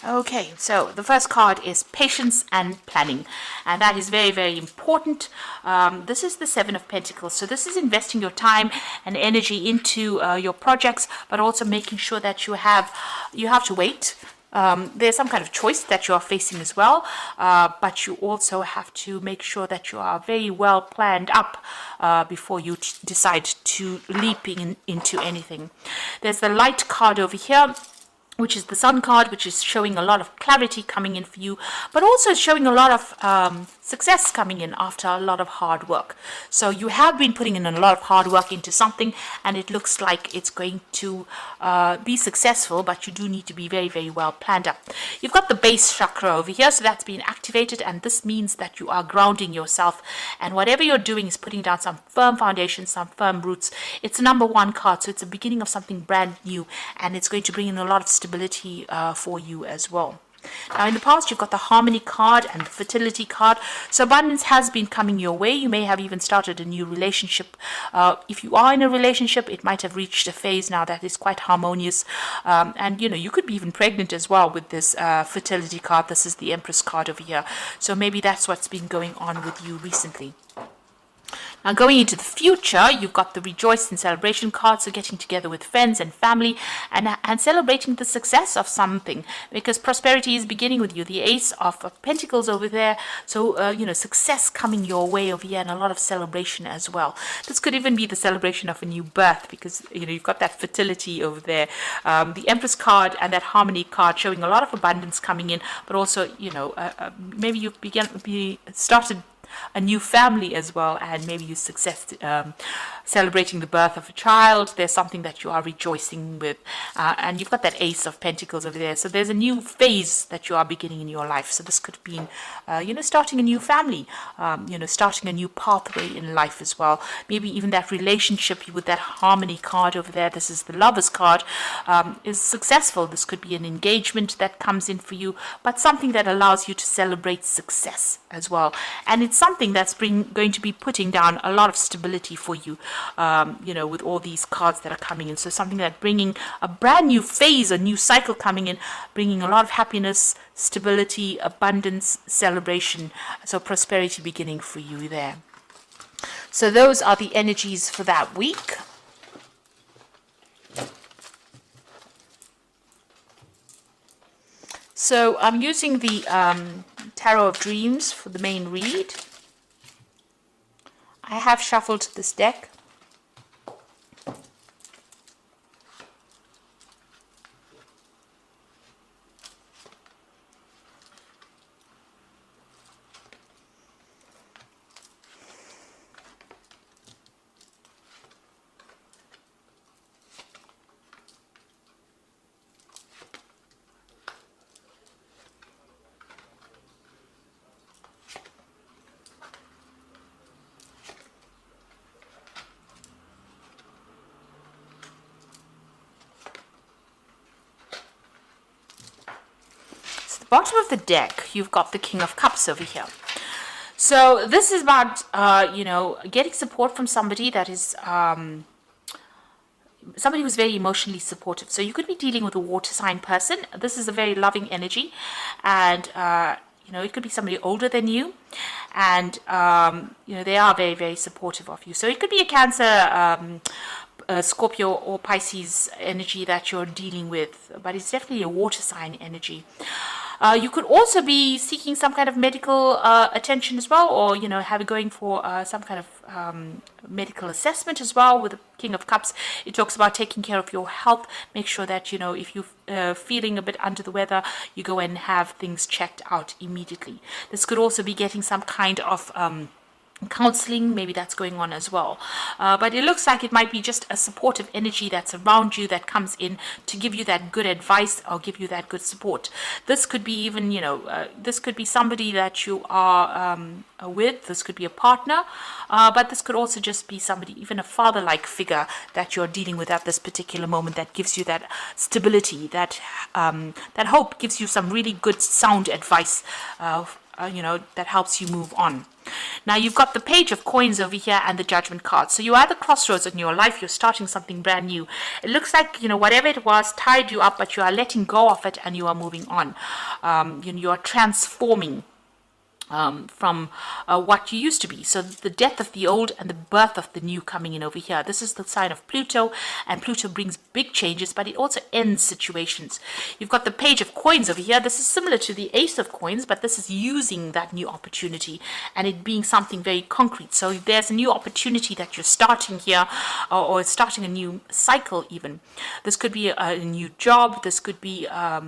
Okay, so the first card is patience and planning, and that is very, very important. This is the Seven of Pentacles, so this is investing your time and energy into your projects, but also making sure that you have to wait. There's some kind of choice that you are facing as well, but you also have to make sure that you are very well planned up before you decide to leap into anything. There's the Light card over here, which is the Sun card, which is showing a lot of clarity coming in for you, but also showing a lot of success coming in after a lot of hard work. So you have been putting in a lot of hard work into something, and it looks like it's going to be successful, but you do need to be very, very well planned up. You've got the base chakra over here, so that's been activated, and this means that you are grounding yourself, and whatever you're doing is putting down some firm foundations, some firm roots. It's a number one card, so it's the beginning of something brand new, and it's going to bring in a lot of stability for you as well. Now, in the past, you've got the Harmony card and the Fertility card. So abundance has been coming your way. You may have even started a new relationship. If you are in a relationship, it might have reached a phase now that is quite harmonious. And, you could be even pregnant as well with this Fertility card. This is the Empress card over here. So maybe that's what's been going on with you recently. Now, going into the future, you've got the Rejoice and Celebration card, so getting together with friends and family and celebrating the success of something, because prosperity is beginning with you. The Ace of Pentacles over there, so, success coming your way over here, and a lot of celebration as well. This could even be the celebration of a new birth, because, you've got that fertility over there. The Empress card and that Harmony card showing a lot of abundance coming in, but also, maybe you've started a new family as well, and maybe you success celebrating the birth of a child. There's something that you are rejoicing with, and you've got that Ace of Pentacles over there, so there's a new phase that you are beginning in your life. So this could be starting a new family, starting a new pathway in life as well. Maybe even that relationship with that Harmony card over there, this is the Lovers card, is successful. This could be an engagement that comes in for you, but something that allows you to celebrate success as well. And it's something that's going to be putting down a lot of stability for you, with all these cards that are coming in. So something that bringing a brand new phase, a new cycle coming in, bringing a lot of happiness, stability, abundance, celebration. So prosperity beginning for you there. So those are the energies for that week. So I'm using the Tarot of Dreams for the main read. I have shuffled this deck. Bottom of the deck, you've got the King of Cups over here. So this is about, getting support from somebody that is, somebody who's very emotionally supportive. So you could be dealing with a water sign person. This is a very loving energy, and, it could be somebody older than you, and, they are very, very supportive of you. So it could be a Cancer, Scorpio or Pisces energy that you're dealing with, but it's definitely a water sign energy. You could also be seeking some kind of medical attention as well, or going for some kind of medical assessment as well. With the King of Cups, it talks about taking care of your health. Make sure that if you're feeling a bit under the weather, you go and have things checked out immediately. This could also be getting some kind of counseling, maybe that's going on as well, but it looks like it might be just a supportive energy that's around you that comes in to give you that good advice or give you that good support. This could be even this could be somebody that you are with. This could be a partner, but this could also just be somebody, even a father-like figure that you're dealing with at this particular moment, that gives you that stability, that hope, gives you some really good sound advice that helps you move on. Now you've got the Page of Coins over here and the Judgment card. So you are at the crossroads in your life. You're starting something brand new. It looks like, whatever it was tied you up, but you are letting go of it and you are moving on. You are transforming from what you used to be. So the death of the old and the birth of the new coming in over here. This is the sign of Pluto, and Pluto brings big changes, but it also ends situations. You've got the Page of Coins over here. This is similar to the Ace of Coins, but this is using that new opportunity and it being something very concrete. So there's a new opportunity that you're starting here, or starting a new cycle even. This could be a new job. This could be, a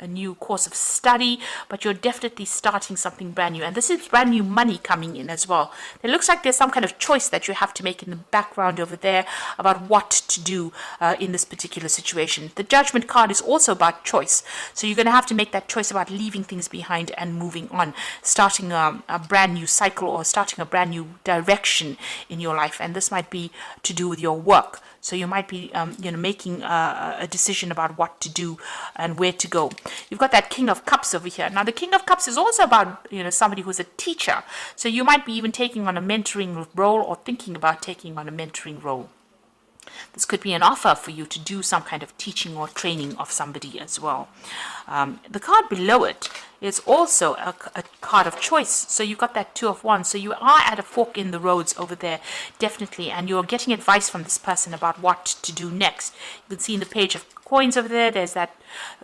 new course of study, but you're definitely starting something brand new, and this is brand new money coming in as well. It looks like there's some kind of choice that you have to make in the background over there about what to do in this particular situation. The Judgment card is also about choice, so you're going to have to make that choice about leaving things behind and moving on, starting a brand new cycle or starting a brand new direction in your life, and this might be to do with your work. So you might be, making a decision about what to do and where to go. You've got that King of Cups over here. Now, the King of Cups is also about, somebody who's a teacher. So you might be even taking on a mentoring role or thinking about taking on a mentoring role. This could be an offer for you to do some kind of teaching or training of somebody as well. The card below it is also a card of choice. So you've got that Two of Wands. So you are at a fork in the roads over there, definitely. And you're getting advice from this person about what to do next. You can see in the Page of Coins over there, there's that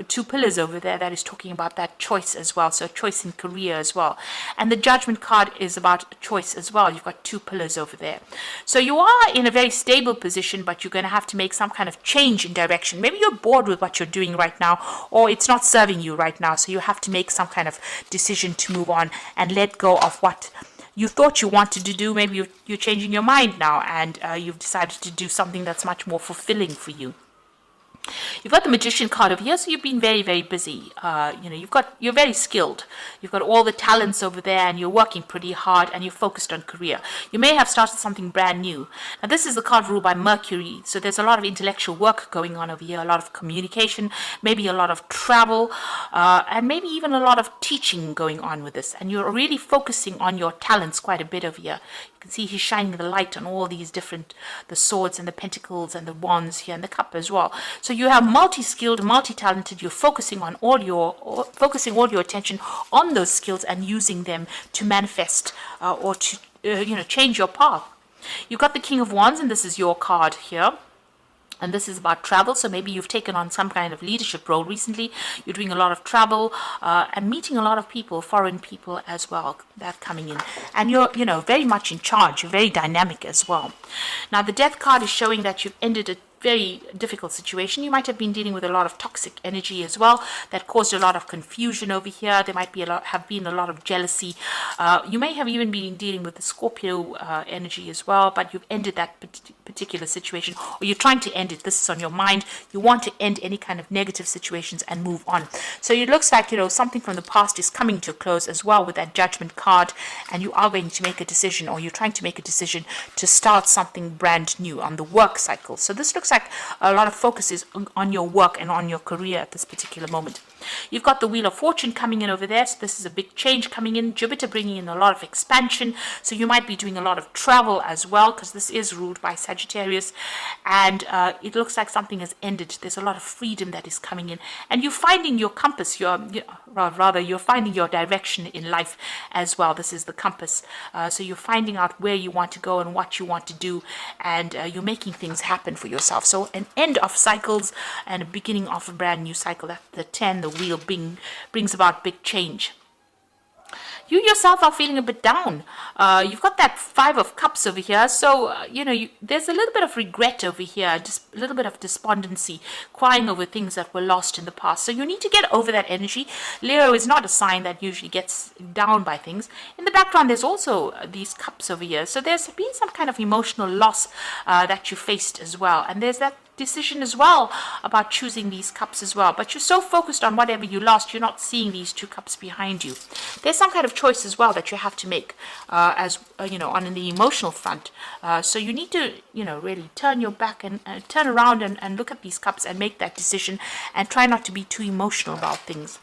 two pillars over there that is talking about that choice as well. So choice in career as well. And the Judgment card is about choice as well. You've got two pillars over there. So you are in a very stable position, but you're going to have to make some kind of change in direction. Maybe you're bored with what you're doing right now, or it's not serving you right now. So you have to make some kind of decision to move on and let go of what you thought you wanted to do. Maybe you're changing your mind now, and you've decided to do something that's much more fulfilling for you. You've got the Magician card over here, so you've been very, very busy. You're very skilled. You've got all the talents over there, and you're working pretty hard, and you're focused on career. You may have started something brand new. Now, this is the card ruled by Mercury, so there's a lot of intellectual work going on over here, a lot of communication, maybe a lot of travel, and maybe even a lot of teaching going on with this. And you're really focusing on your talents quite a bit over here. You can see he's shining the light on all these different, the swords and the pentacles and the wands here and the cup as well. So you have multi-skilled, multi-talented. You're focusing on all your attention on those skills and using them to manifest or to change your path. You've got the King of Wands, and this is your card here. And this is about travel. So maybe you've taken on some kind of leadership role recently. You're doing a lot of travel and meeting a lot of people, foreign people as well, that coming in. And you're, very much in charge. You're very dynamic as well. Now, the Death card is showing that you've ended a very difficult situation. You might have been dealing with a lot of toxic energy as well that caused a lot of confusion over here. There might be have been a lot of jealousy. You may have even been dealing with the Scorpio energy as well, but you've ended that particular situation, or you're trying to end it. This is on your mind. You want to end any kind of negative situations and move on. So it looks like, something from the past is coming to a close as well with that Judgment card, and you are going to make a decision, or you're trying to make a decision to start something brand new on the work cycle. So this looks like a lot of focus is on your work and on your career at this particular moment. You've got the Wheel of Fortune coming in over there, so this is a big change coming in. Jupiter bringing in a lot of expansion, so you might be doing a lot of travel as well, because this is ruled by Sagittarius, and it looks like something has ended. There's a lot of freedom that is coming in, and you're finding your compass, you're finding your direction in life as well. This is the compass, so you're finding out where you want to go and what you want to do, and you're making things happen for yourself. So an end of cycles and a beginning of a brand new cycle. That's the 10, the wheel brings about big change. You yourself are feeling a bit down. You've got that Five of Cups over here. So, there's a little bit of regret over here, just a little bit of despondency, crying over things that were lost in the past. So you need to get over that energy. Leo is not a sign that usually gets down by things. In the background, there's also these cups over here. So there's been some kind of emotional loss that you faced as well. And there's that decision as well about choosing these cups as well, but you're so focused on whatever you lost, you're not seeing these 2 cups behind you. There's some kind of choice as well that you have to make as you know, on the emotional front. So you need to, you know, really turn your back and turn around and look at these cups and make that decision, and try not to be too emotional about things.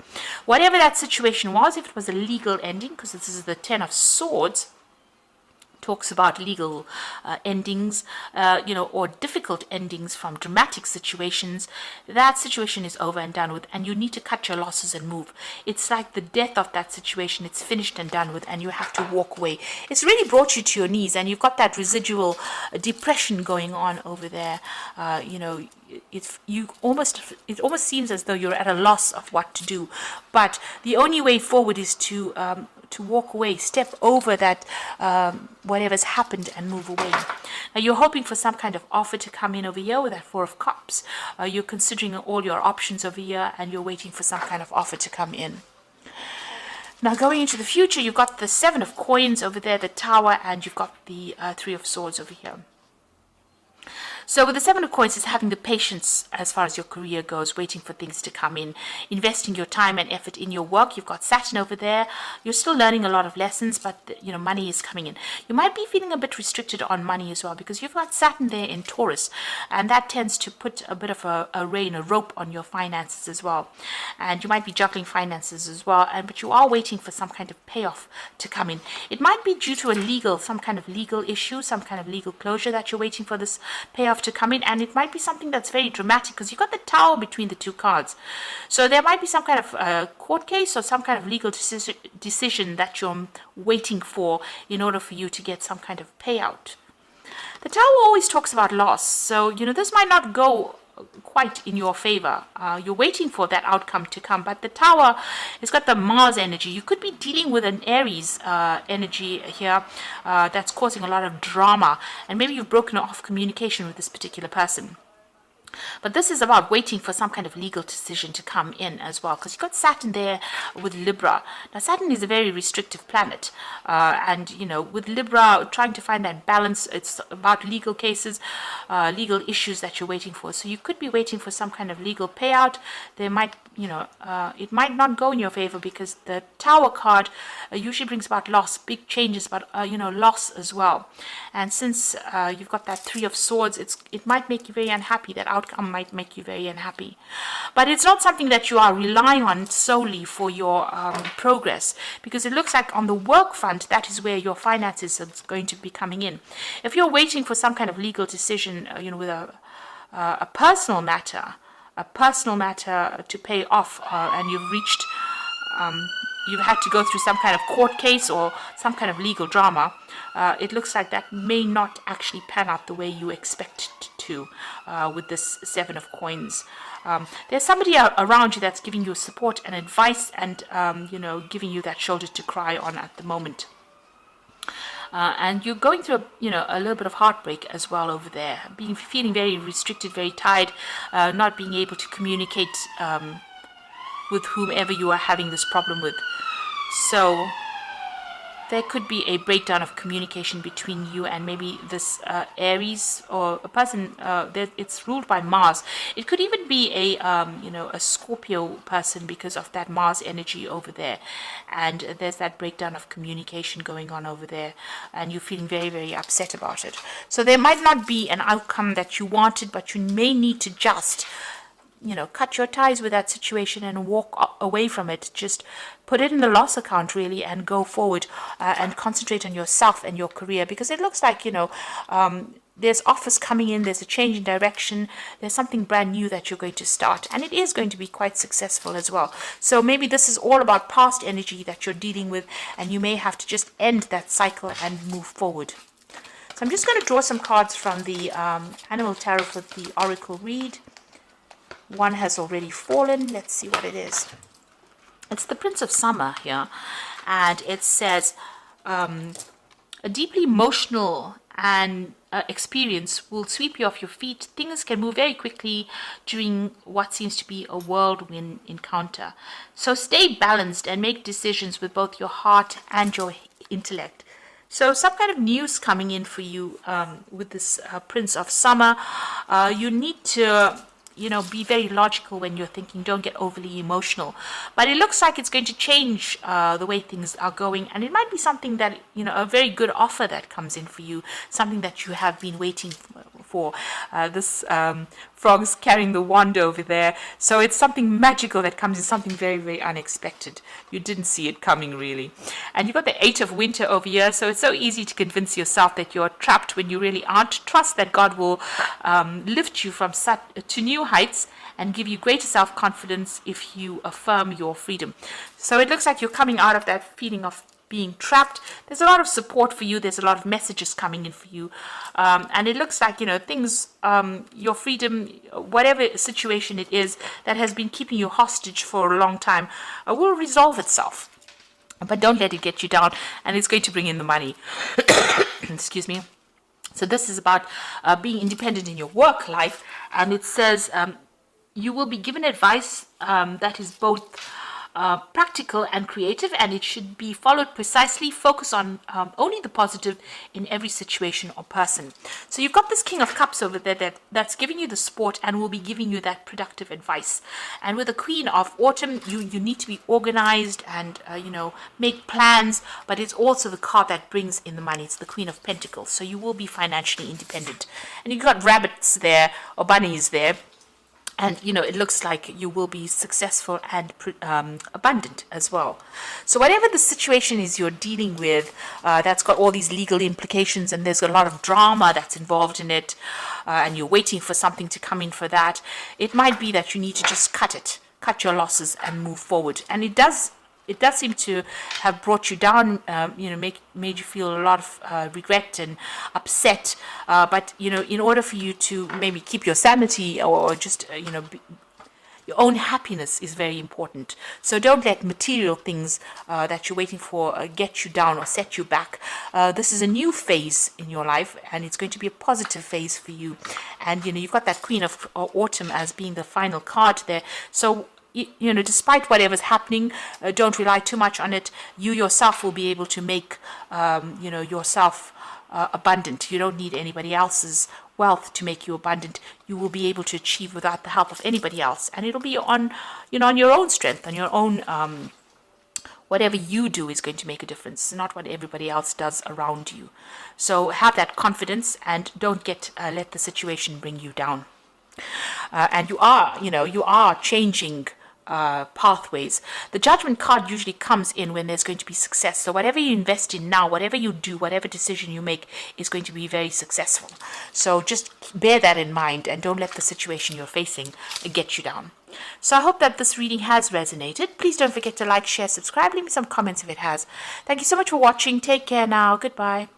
Whatever that situation was, if it was a legal ending, because this is the 10 of Swords, talks about legal endings, you know, or difficult endings from dramatic situations. That situation is over and done with, and you need to cut your losses and move. It's like the death of that situation. It's finished and done with, and you have to walk away. It's really brought you to your knees, and you've got that residual depression going on over there. You know, it almost seems as though you're at a loss of what to do, but the only way forward is to walk away, step over that whatever's happened and move away. Now you're hoping for some kind of offer to come in over here with that 4 of Cups. You're considering all your options over here, and you're waiting for some kind of offer to come in. Now going into the future, you've got the 7 of Coins over there, the Tower, and you've got the 3 of Swords over here. So with the 7 of Coins, is having the patience as far as your career goes, waiting for things to come in, investing your time and effort in your work. You've got Saturn over there. You're still learning a lot of lessons, but you know, money is coming in. You might be feeling a bit restricted on money as well, because you've got Saturn there in Taurus, and that tends to put a bit of a rein, a rope on your finances as well. And you might be juggling finances as well, but you are waiting for some kind of payoff to come in. It might be due to some kind of legal issue, some kind of legal closure that you're waiting for this payoff to come in, and it might be something that's very dramatic, because you've got the Tower between the 2 cards. So there might be some kind of court case or some kind of legal decision that you're waiting for in order for you to get some kind of payout. The Tower always talks about loss, so you know, this might not go quite in your favor. You're waiting for that outcome to come, but the Tower has got the Mars energy. You could be dealing with an Aries energy here that's causing a lot of drama, and maybe you've broken off communication with this particular person. But this is about waiting for some kind of legal decision to come in as well, because you've got Saturn there with Libra. Now Saturn is a very restrictive planet, and you know, with Libra, trying to find that balance, it's about legal cases, legal issues that you're waiting for. So you could be waiting for some kind of legal payout. There might, you know, it might not go in your favor, because the Tower card usually brings about loss, big changes, but you know, loss as well. And since you've got that 3 of Swords, it might make you very unhappy. That outcome might make you very unhappy, but it's not something that you are relying on solely for your progress, because it looks like on the work front, that is where your finances are going to be coming in. If you're waiting for some kind of legal decision, you know, with a personal matter to pay off, and you've had to go through some kind of court case or some kind of legal drama, it looks like that may not actually pan out the way you expect it to with this 7 of Coins. There's somebody around you that's giving you support and advice, and you know, giving you that shoulder to cry on at the moment. And you're going through a little bit of heartbreak as well over there, feeling very restricted, very tired, not being able to communicate with whomever you are having this problem with. So there could be a breakdown of communication between you and maybe this Aries, or a person that it's ruled by Mars. It could even be a Scorpio person, because of that Mars energy over there, and there's that breakdown of communication going on over there, and you're feeling very, very upset about it. So there might not be an outcome that you wanted, but you may need to just cut your ties with that situation and walk away from it. Just put it in the loss account, really, and go forward and concentrate on yourself and your career, because it looks like, there's offers coming in, there's a change in direction, there's something brand new that you're going to start, and it is going to be quite successful as well. So maybe this is all about past energy that you're dealing with, and you may have to just end that cycle and move forward. So I'm just going to draw some cards from the Animal Tarot for the Oracle read. One has already fallen. Let's see what it is. It's the Prince of Summer here, and it says a deeply emotional and experience will sweep you off your feet. Things can move very quickly during what seems to be a whirlwind encounter. So stay balanced and make decisions with both your heart and your intellect. So some kind of news coming in for you with this Prince of Summer. You need to, be very logical when you're thinking. Don't get overly emotional. But it looks like it's going to change the way things are going. And it might be something that, a very good offer that comes in for you, something that you have been waiting for. This frog's carrying the wand over there. So it's something magical that comes in, something very, very unexpected. You didn't see it coming, really. And you've got the Eight of Winter over here. So it's so easy to convince yourself that you're trapped when you really aren't. Trust that God will lift you to new heights and give you greater self-confidence if you affirm your freedom. So it looks like you're coming out of that feeling of being trapped. There's a lot of support for you. There's a lot of messages coming in for you. And it looks like, things, your freedom, whatever situation it is that has been keeping you hostage for a long time, will resolve itself. But don't let it get you down. And it's going to bring in the money. Excuse me. So this is about being independent in your work life. And it says you will be given advice that is both practical and creative, and it should be followed precisely. Focus on only the positive in every situation or person. So you've got this King of Cups over there that's giving you the support and will be giving you that productive advice. And with the Queen of Autumn, you need to be organized and make plans, but it's also the card that brings in the money. It's the Queen of Pentacles. So you will be financially independent. And you've got rabbits there or bunnies there. And, it looks like you will be successful and abundant as well. So whatever the situation is you're dealing with, that's got all these legal implications, and there's a lot of drama that's involved in it, and you're waiting for something to come in for that, it might be that you need to just cut your losses and move forward. And it does seem to have brought you down, made you feel a lot of regret and upset. But, in order for you to maybe keep your sanity or just, your own happiness is very important. So don't let material things that you're waiting for get you down or set you back. This is a new phase in your life, and it's going to be a positive phase for you. And, you've got that Queen of Autumn as being the final card there. So, despite whatever's happening, don't rely too much on it. You yourself will be able to make, yourself abundant. You don't need anybody else's wealth to make you abundant. You will be able to achieve without the help of anybody else. And it'll be on your own strength, on your own, whatever you do is going to make a difference, not what everybody else does around you. So have that confidence and don't let the situation bring you down. And you are changing pathways. The Judgment card usually comes in when there's going to be success. So whatever you invest in now, whatever you do, whatever decision you make is going to be very successful. So just bear that in mind and don't let the situation you're facing get you down. So I hope that this reading has resonated. Please don't forget to like, share, subscribe, leave me some comments if it has. Thank you so much for watching. Take care now. Goodbye.